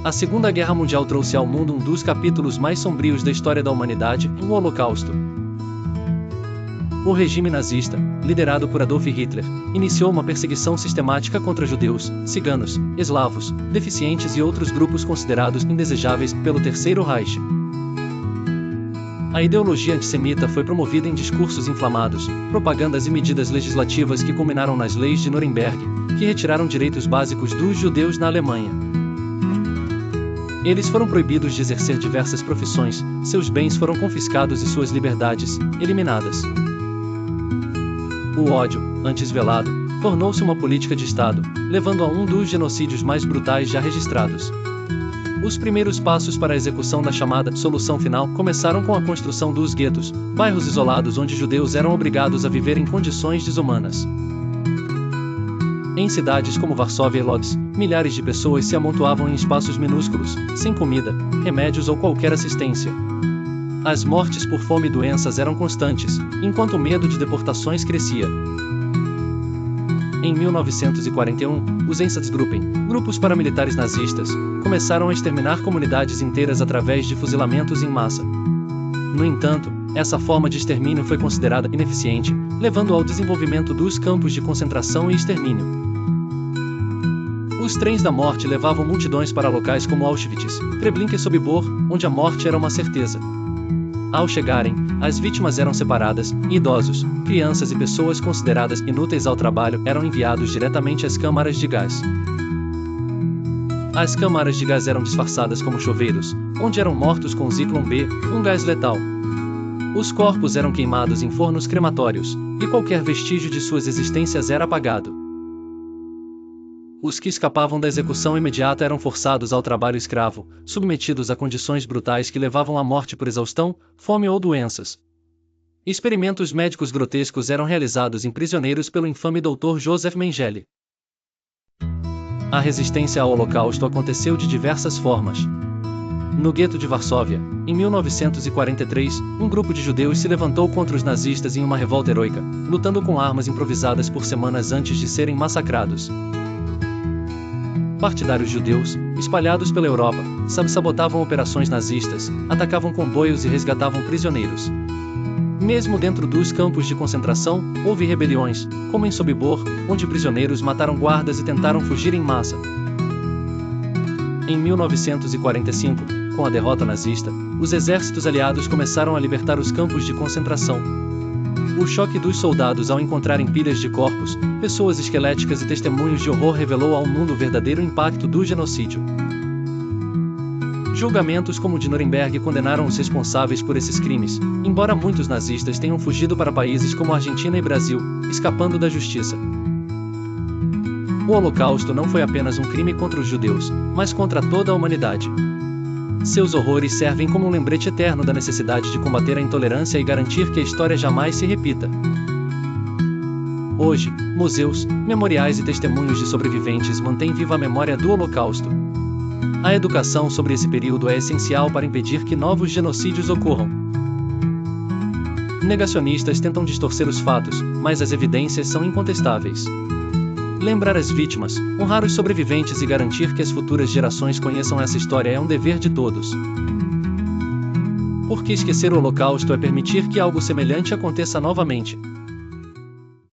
A Segunda Guerra Mundial trouxe ao mundo um dos capítulos mais sombrios da história da humanidade, o Holocausto. O regime nazista, liderado por Adolf Hitler, iniciou uma perseguição sistemática contra judeus, ciganos, eslavos, deficientes e outros grupos considerados indesejáveis pelo Terceiro Reich. A ideologia antissemita foi promovida em discursos inflamados, propagandas e medidas legislativas que culminaram nas leis de Nuremberg, que retiraram direitos básicos dos judeus na Alemanha. Eles foram proibidos de exercer diversas profissões, seus bens foram confiscados e suas liberdades eliminadas. O ódio, antes velado, tornou-se uma política de Estado, levando a um dos genocídios mais brutais já registrados. Os primeiros passos para a execução da chamada solução final começaram com a construção dos guetos, bairros isolados onde judeus eram obrigados a viver em condições desumanas. Em cidades como Varsóvia e Lodz, milhares de pessoas se amontoavam em espaços minúsculos, sem comida, remédios ou qualquer assistência. As mortes por fome e doenças eram constantes, enquanto o medo de deportações crescia. Em 1941, os Einsatzgruppen, grupos paramilitares nazistas, começaram a exterminar comunidades inteiras através de fuzilamentos em massa. No entanto, essa forma de extermínio foi considerada ineficiente, levando ao desenvolvimento dos campos de concentração e extermínio. Os trens da morte levavam multidões para locais como Auschwitz, Treblinka e Sobibor, onde a morte era uma certeza. Ao chegarem, as vítimas eram separadas, e idosos, crianças e pessoas consideradas inúteis ao trabalho eram enviados diretamente às câmaras de gás. As câmaras de gás eram disfarçadas como chuveiros, onde eram mortos com Zyklon B, um gás letal. Os corpos eram queimados em fornos crematórios, e qualquer vestígio de suas existências era apagado. Os que escapavam da execução imediata eram forçados ao trabalho escravo, submetidos a condições brutais que levavam à morte por exaustão, fome ou doenças. Experimentos médicos grotescos eram realizados em prisioneiros pelo infame Dr. Joseph Mengele. A resistência ao Holocausto aconteceu de diversas formas. No gueto de Varsóvia, em 1943, um grupo de judeus se levantou contra os nazistas em uma revolta heroica, lutando com armas improvisadas por semanas antes de serem massacrados. Partidários judeus, espalhados pela Europa, sabotavam operações nazistas, atacavam comboios e resgatavam prisioneiros. Mesmo dentro dos campos de concentração, houve rebeliões, como em Sobibor, onde prisioneiros mataram guardas e tentaram fugir em massa. Em 1945, com a derrota nazista, os exércitos aliados começaram a libertar os campos de concentração. O choque dos soldados ao encontrarem pilhas de corpos, pessoas esqueléticas e testemunhos de horror revelou ao mundo o verdadeiro impacto do genocídio. Julgamentos como o de Nuremberg condenaram os responsáveis por esses crimes, embora muitos nazistas tenham fugido para países como Argentina e Brasil, escapando da justiça. O Holocausto não foi apenas um crime contra os judeus, mas contra toda a humanidade. Seus horrores servem como um lembrete eterno da necessidade de combater a intolerância e garantir que a história jamais se repita. Hoje, museus, memoriais e testemunhos de sobreviventes mantêm viva a memória do Holocausto. A educação sobre esse período é essencial para impedir que novos genocídios ocorram. Negacionistas tentam distorcer os fatos, mas as evidências são incontestáveis. Lembrar as vítimas, honrar os sobreviventes e garantir que as futuras gerações conheçam essa história é um dever de todos. Porque esquecer o Holocausto é permitir que algo semelhante aconteça novamente.